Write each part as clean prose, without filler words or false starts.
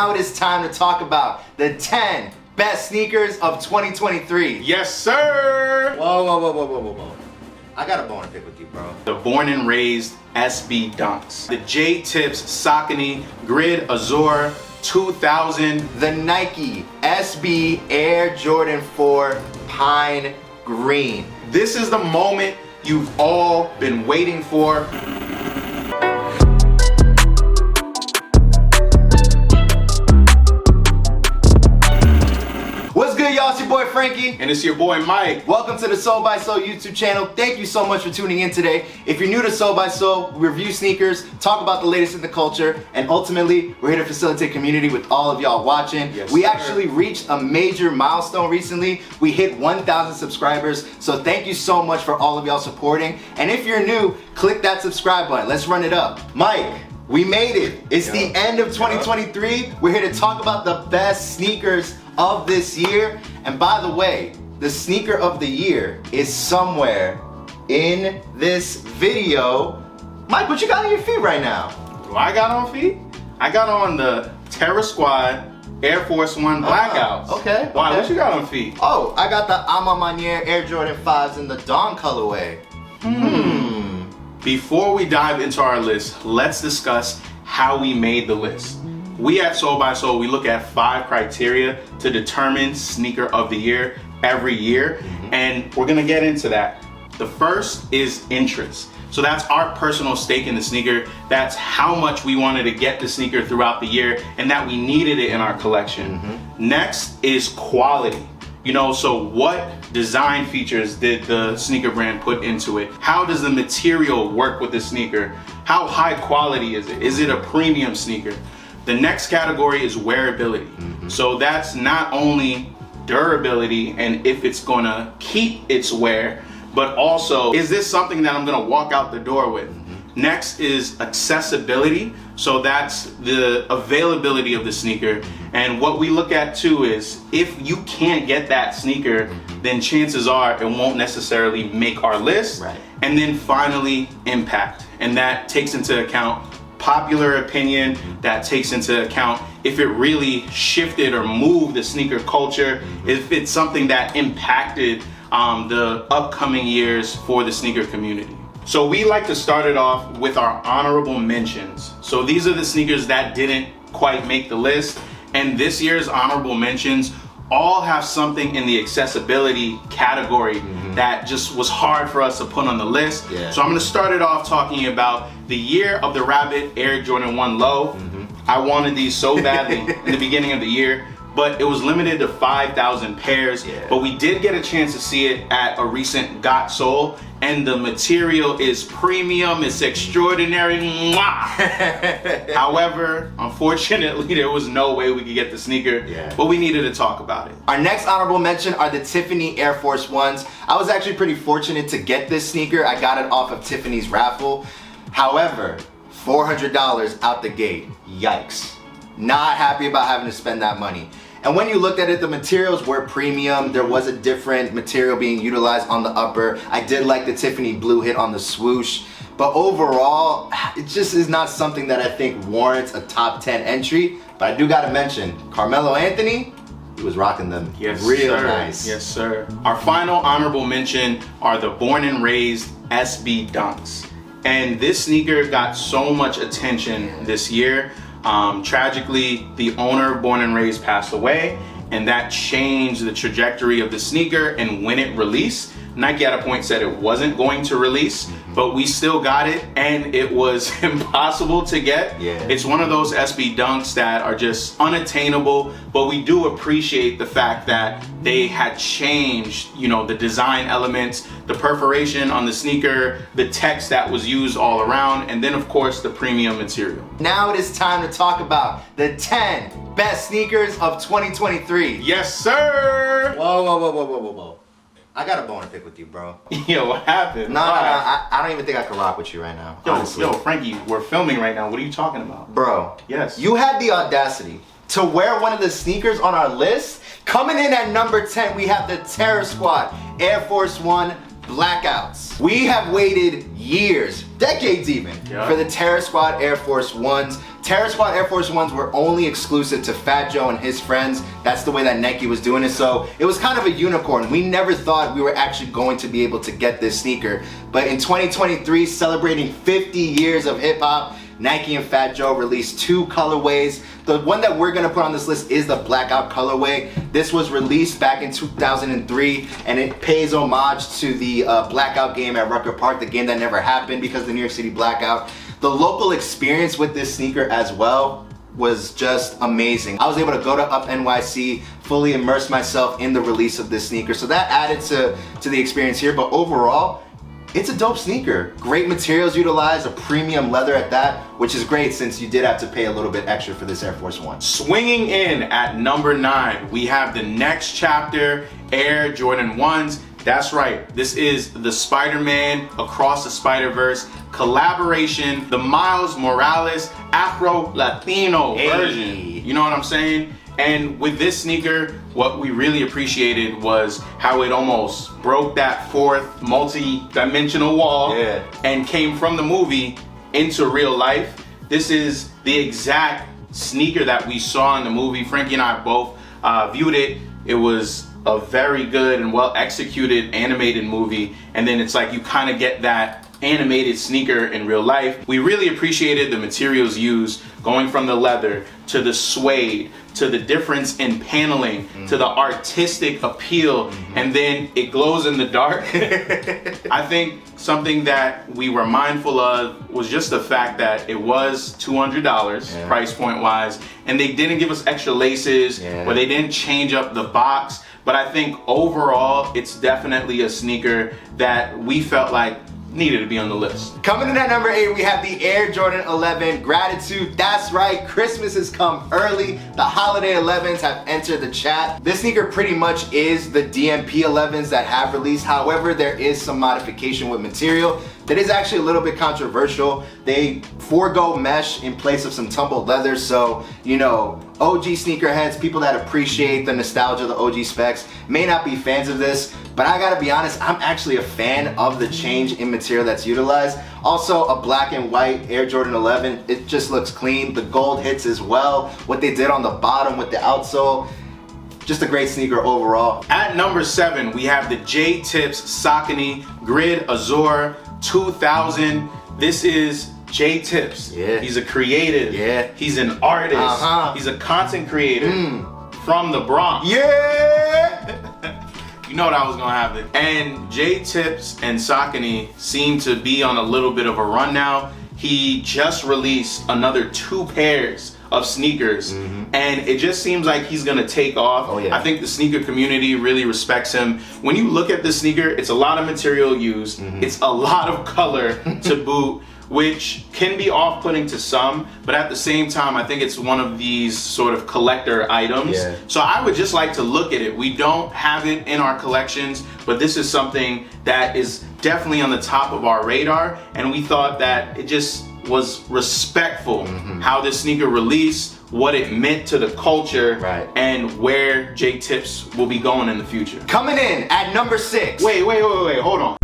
Now it is time to talk about the 10 best sneakers of 2023. Yes, sir! Whoa. I got a bone to pick with you, bro. The Born and Raised SB Dunks. The J-Tips Saucony Grid Azure 2000. The Nike SB Air Jordan 4 Pine Green. This is the moment you've all been waiting for. What's good, y'all? It's your boy Frankie. And it's your boy Mike. Welcome to the Soul by Soul YouTube channel. Thank you so much for tuning in today. If you're new to Soul by Soul, we review sneakers, talk about the latest in the culture, and ultimately, we're here to facilitate community with all of y'all watching. Yes, we sir. actually reached a major milestone recently. We hit 1,000 subscribers, so thank you so much for all of y'all supporting. And if you're new, click that subscribe button. Let's run it up. Mike, we made it. It's the end of 2023. We're here to talk about the best sneakers of this year. And by the way, the sneaker of the year is somewhere in this video. Mike, what you got on your feet right now? What I got on feet? I got on the Terra Squad Air Force One Blackouts. Okay. Why? okay. What you got on feet? Oh, I got the Ama Maniere Air Jordan 5s in the Dawn colorway. Before we dive into our list, let's discuss how we made the list. We at Soul by Soul, we look at 5 criteria to determine sneaker of the year every year, and we're gonna get into that. The first is interest. So that's our personal stake in the sneaker. That's how much we wanted to get the sneaker throughout the year and that we needed it in our collection. Next is quality. You know, so what design features did the sneaker brand put into it? How does the material work with the sneaker? How high quality is it? Is it a premium sneaker? The next category is wearability. So that's not only durability and if it's gonna keep its wear, but also, is this something that I'm gonna walk out the door with? Next is accessibility. So that's the availability of the sneaker. And what we look at too is if you can't get that sneaker, then chances are it won't necessarily make our list. Right. And then finally, impact. And that takes into account popular opinion, that takes into account if it really shifted or moved the sneaker culture, if it's something that impacted the upcoming years for the sneaker community. So we like to start it off with our honorable mentions. So these are the sneakers that didn't quite make the list, and this year's honorable mentions all have something in the accessibility category that just was hard for us to put on the list. Yeah. So I'm gonna start it off talking about the year of the Rabbit Air Jordan 1 Low. I wanted these so badly in the beginning of the year, but it was limited to 5,000 pairs. Yeah. But we did get a chance to see it at a recent Got Soul, and the material is premium, it's extraordinary. Mwah! However, unfortunately, there was no way we could get the sneaker, but we needed to talk about it. Our next honorable mention are the Tiffany Air Force Ones. I was actually pretty fortunate to get this sneaker. I got it off of Tiffany's raffle. However, $400 out the gate. Yikes. Not happy about having to spend that money. And when you looked at it, the materials were premium. There was a different material being utilized on the upper. I did like the Tiffany blue hit on the swoosh. But overall, it just is not something that I think warrants a top 10 entry. But I do gotta mention, Carmelo Anthony, he was rocking them real nice. Yes, sir. Our final honorable mention are the Born and Raised SB Dunks. And this sneaker got so much attention this year. Tragically, the owner, Born and Raised, passed away, and that changed the trajectory of the sneaker and when it released. Nike at a point said it wasn't going to release, but we still got it, and it was impossible to get. It's one of those SB Dunks that are just unattainable, but we do appreciate the fact that they had changed, you know, the design elements, the perforation on the sneaker, the text that was used all around, and then of course the premium material. Now it is time to talk about the 10 best sneakers of 2023. Yes, sir! Whoa. I got a bone to pick with you, bro. Yo, what happened? No, I don't even think I can rock with you right now. Yo, Frankie, we're filming right now. What are you talking about? Bro. Yes. You had the audacity to wear one of the sneakers on our list. Coming in at number 10, we have the Terra Squad Air Force One Blackouts. We have waited years, decades even, for the Terra Squad Air Force Ones. Terror Squad Air Force Ones were only exclusive to Fat Joe and his friends. That's the way that Nike was doing it. So it was kind of a unicorn. We never thought we were actually going to be able to get this sneaker. But in 2023, celebrating 50 years of hip hop, Nike and Fat Joe released 2 colorways. The one that we're gonna put on this list is the Blackout colorway. This was released back in 2003, and it pays homage to the Blackout game at Rucker Park, the game that never happened because of the New York City blackout. The local experience with this sneaker as well was just amazing. I was able to go to Up NYC, fully immerse myself in the release of this sneaker. So that added to the experience here, but overall, it's a dope sneaker. Great materials utilized, a premium leather at that, which is great since you did have to pay a little bit extra for this Air Force One. Swinging in at number 9, we have the next chapter, Air Jordan 1s. That's right, this is the Spider-Man Across the Spider-Verse collaboration, the Miles Morales Afro-Latino version. You know what I'm saying? And with this sneaker, what we really appreciated was how it almost broke that fourth multi-dimensional wall and came from the movie into real life. This is the exact sneaker that we saw in the movie. Frankie and I both viewed it. It was a very good and well executed animated movie, and then it's like you kind of get that animated sneaker in real life. We really appreciated the materials used, going from the leather to the suede to the difference in paneling to the artistic appeal, and then it glows in the dark. I think something that we were mindful of was just the fact that it was $200 price point wise, and they didn't give us extra laces or they didn't change up the box. But I think overall, it's definitely a sneaker that we felt like needed to be on the list. Coming in at number 8, we have the Air Jordan 11 Gratitude. That's right, Christmas has come early. The holiday 11s have entered the chat. This sneaker pretty much is the DMP 11s that have released. However, there is some modification with material that is actually a little bit controversial. They forego mesh in place of some tumbled leather. So, you know, OG sneakerheads, people that appreciate the nostalgia of the OG specs, may not be fans of this, but I gotta be honest, I'm actually a fan of the change in material that's utilized. Also, a black and white Air Jordan 11, it just looks clean. The gold hits as well. What they did on the bottom with the outsole, just a great sneaker overall. At number 7, we have the J-Tips Saucony Grid Azure 2000. This is J-Tips. He's a creative. He's an artist. He's a content creator from the Bronx. You know what I was gonna have it. And J-Tips and Saucony seem to be on a little bit of a run now. He just released another 2 pairs of sneakers, and it just seems like he's gonna take off. I think the sneaker community really respects him. When you look at the sneaker, it's a lot of material used. It's a lot of color to boot, which can be off-putting to some, but at the same time, I think it's one of these sort of collector items. So I would just like to look at it. We don't have it in our collections, but this is something that is definitely on the top of our radar, and we thought that it just was respectful how this sneaker released, what it meant to the culture, and where J-Tips will be going in the future. Coming in at number 6. Wait, hold on.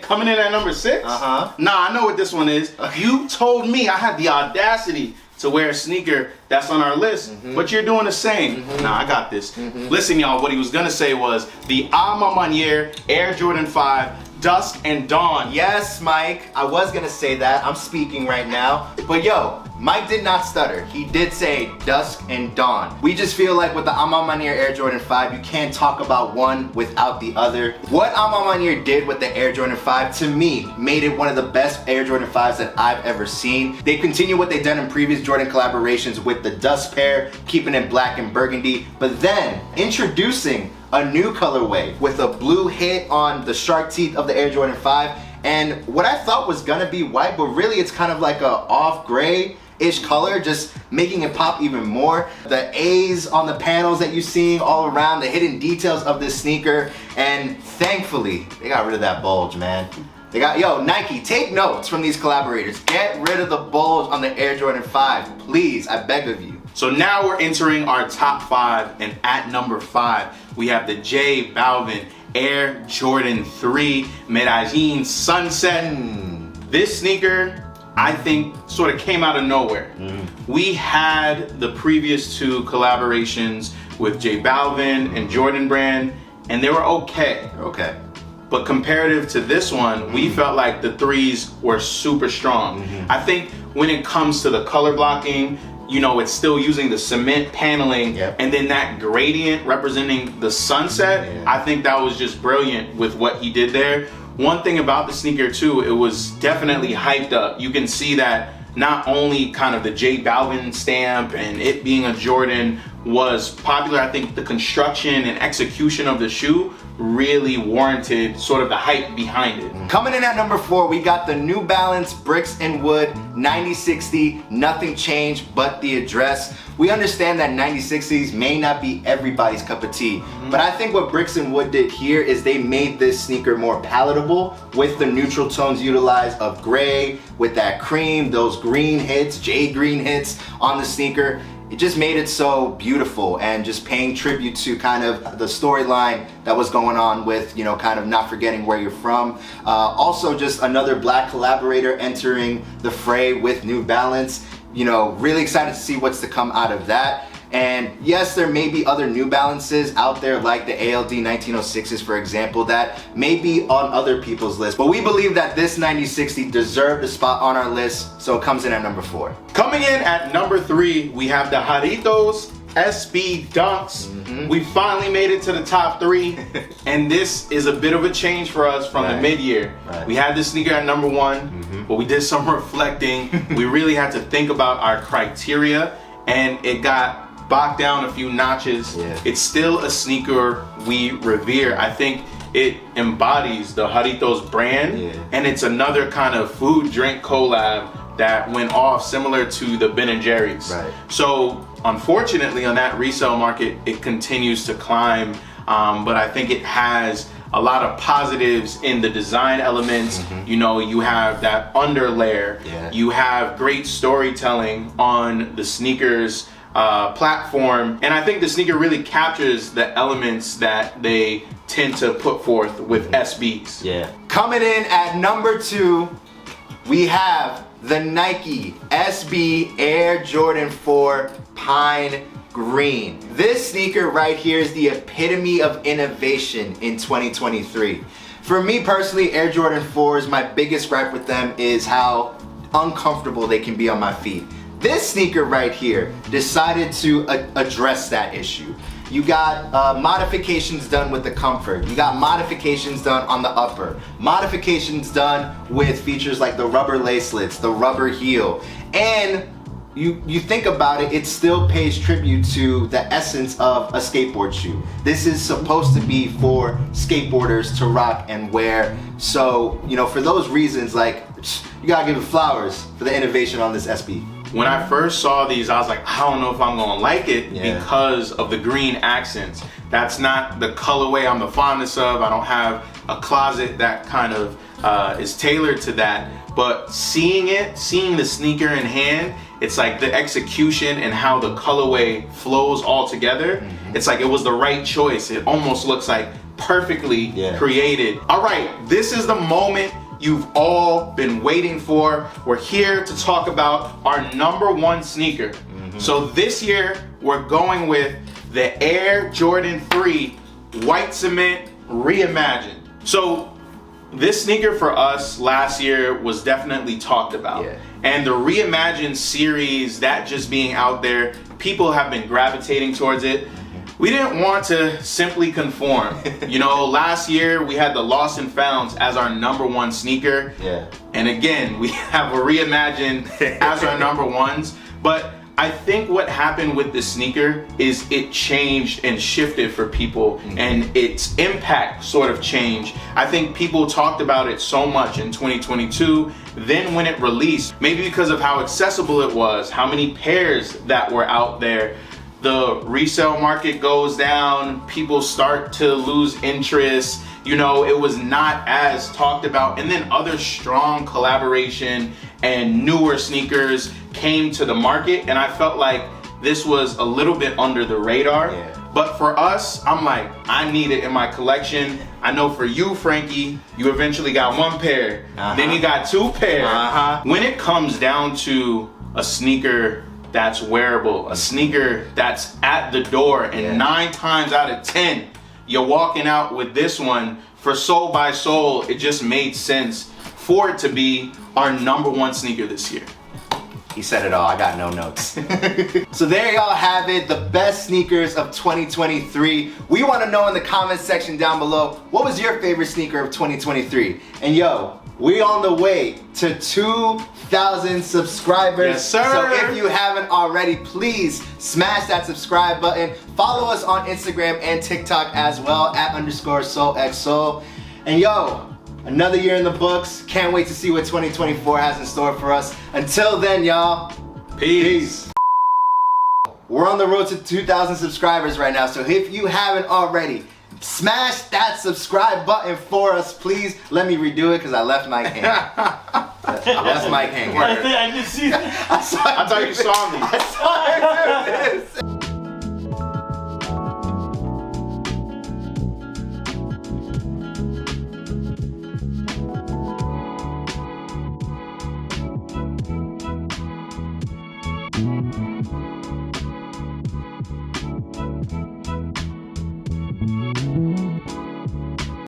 Coming in at number 6? Nah, I know what this one is. You told me I had the audacity to wear a sneaker that's on our list, but you're doing the same. Nah, I got this. Listen, y'all, what he was gonna say was the Alma Manier Air Jordan 5 Dusk and Dawn. Yes, Mike, I was gonna say that. I'm speaking right now. But yo, Mike did not stutter. He did say Dusk and Dawn. We just feel like with the Alma Manier Air Jordan 5, you can't talk about one without the other. What Alma Manier did with the Air Jordan 5, to me, made it one of the best Air Jordan 5s that I've ever seen. They continue what they've done in previous Jordan collaborations with the Dust pair, keeping it black and burgundy, but then introducing a new colorway with a blue hit on the shark teeth of the Air Jordan 5, and what I thought was gonna be white, but really it's kind of like a off gray-ish color, just making it pop even more. The A's on the panels that you're seeing all around, the hidden details of this sneaker, and thankfully, they got rid of that bulge, man. They got, yo, Nike, take notes from these collaborators. Get rid of the bulge on the Air Jordan 5, please, I beg of you. So now we're entering our top 5, and at number 5, we have the J Balvin Air Jordan 3 Medellin Sunset. This sneaker, I think sort of came out of nowhere. We had the previous two collaborations with J Balvin and Jordan Brand, and they were okay. Okay. But comparative to this one, we felt like the threes were super strong. I think when it comes to the color blocking, you know, it's still using the cement paneling, and then that gradient representing the sunset. I think that was just brilliant with what he did there. One thing about the sneaker too, it was definitely hyped up. You can see that not only kind of the J Balvin stamp and it being a Jordan was popular, I think the construction and execution of the shoe really warranted sort of the hype behind it. Coming in at number 4, we got the New Balance Bricks and Wood 9060. Nothing changed but the address. We understand that 9060s may not be everybody's cup of tea, but I think what Bricks and Wood did here is they made this sneaker more palatable with the neutral tones utilized of gray, with that cream, those green hits, jade green hits on the sneaker. It just made it so beautiful and just paying tribute to kind of the storyline that was going on with, you know, kind of not forgetting where you're from. Also just another black collaborator entering the fray with New Balance. You know, really excited to see what's to come out of that. And yes, there may be other New Balances out there like the ALD 1906s, for example, that may be on other people's list. But we believe that this 9060 deserved a spot on our list, so it comes in at number 4. Coming in at number 3, we have the Jarritos SB Dunks. We finally made it to the top 3, and this is a bit of a change for us from the mid-year. We had this sneaker at number 1, but we did some reflecting. We really had to think about our criteria, and it got bogged down a few notches. It's still a sneaker we revere. I think it embodies the Jarritos brand, and it's another kind of food drink collab that went off similar to the Ben & Jerry's. So unfortunately on that resale market, it continues to climb, but I think it has a lot of positives in the design elements. You know, you have that underlayer, you have great storytelling on the sneakers platform, and I think the sneaker really captures the elements that they tend to put forth with SBs. Coming in at number 2, we have the Nike SB Air Jordan 4 Pine Green. This sneaker right here is the epitome of innovation in 2023. For me personally, Air Jordan 4s, my biggest gripe with them is how uncomfortable they can be on my feet. This sneaker right here decided to address that issue. You got modifications done with the comfort. You got modifications done on the upper. Modifications done with features like the rubber lacelets, the rubber heel. And you think about it, it still pays tribute to the essence of a skateboard shoe. This is supposed to be for skateboarders to rock and wear. So, you know, for those reasons, like, you gotta give it flowers for the innovation on this SB. When I first saw these, I was like, I don't know if I'm gonna like it because of the green accents. That's not the colorway I'm the fondest of. I don't have a closet that kind of is tailored to that. But seeing the sneaker in hand, it's like the execution and how the colorway flows all together. It's like it was the right choice. It almost looks like perfectly created. All right, this is the moment you've all been waiting for. We're here to talk about our number 1 sneaker. So this year, we're going with the Air Jordan 3 White Cement Reimagined. So this sneaker for us last year was definitely talked about. And the Reimagined series, that just being out there, people have been gravitating towards it. We didn't want to simply conform. You know, last year we had the Lost and Founds as our number 1 sneaker. And again, we have a Reimagined as our number 1s. But I think what happened with this sneaker is it changed and shifted for people, and its impact sort of changed. I think people talked about it so much in 2022. Then when it released, maybe because of how accessible it was, how many pairs that were out there, the resale market goes down, people start to lose interest. You know, it was not as talked about. And then other strong collaboration and newer sneakers came to the market, and I felt like this was a little bit under the radar. But for us, I'm like, I need it in my collection. I know for you, Frankie, you eventually got 1 pair. Then you got 2 pair. When it comes down to a sneaker that's wearable, a sneaker that's at the door, and 9 times out of 10, you're walking out with this one, for Soul by Soul, it just made sense for it to be our #1 sneaker this year. He said it all, I got no notes. So there y'all have it, the best sneakers of 2023. We want to know in the comments section down below, what was your favorite sneaker of 2023? And yo, we on the way to 2,000 subscribers. Yes, sir. So if you haven't already, please smash that subscribe button. Follow us on Instagram and TikTok as well, @_SoulXSoul. And yo, another year in the books. Can't wait to see what 2024 has in store for us. Until then, y'all, peace. We're on the road to 2,000 subscribers right now, so if you haven't already, smash that subscribe button for us, please. Let me redo it because I left Mike hanging. I left Mike hanging. I did see that. I thought you saw me. I saw her do this.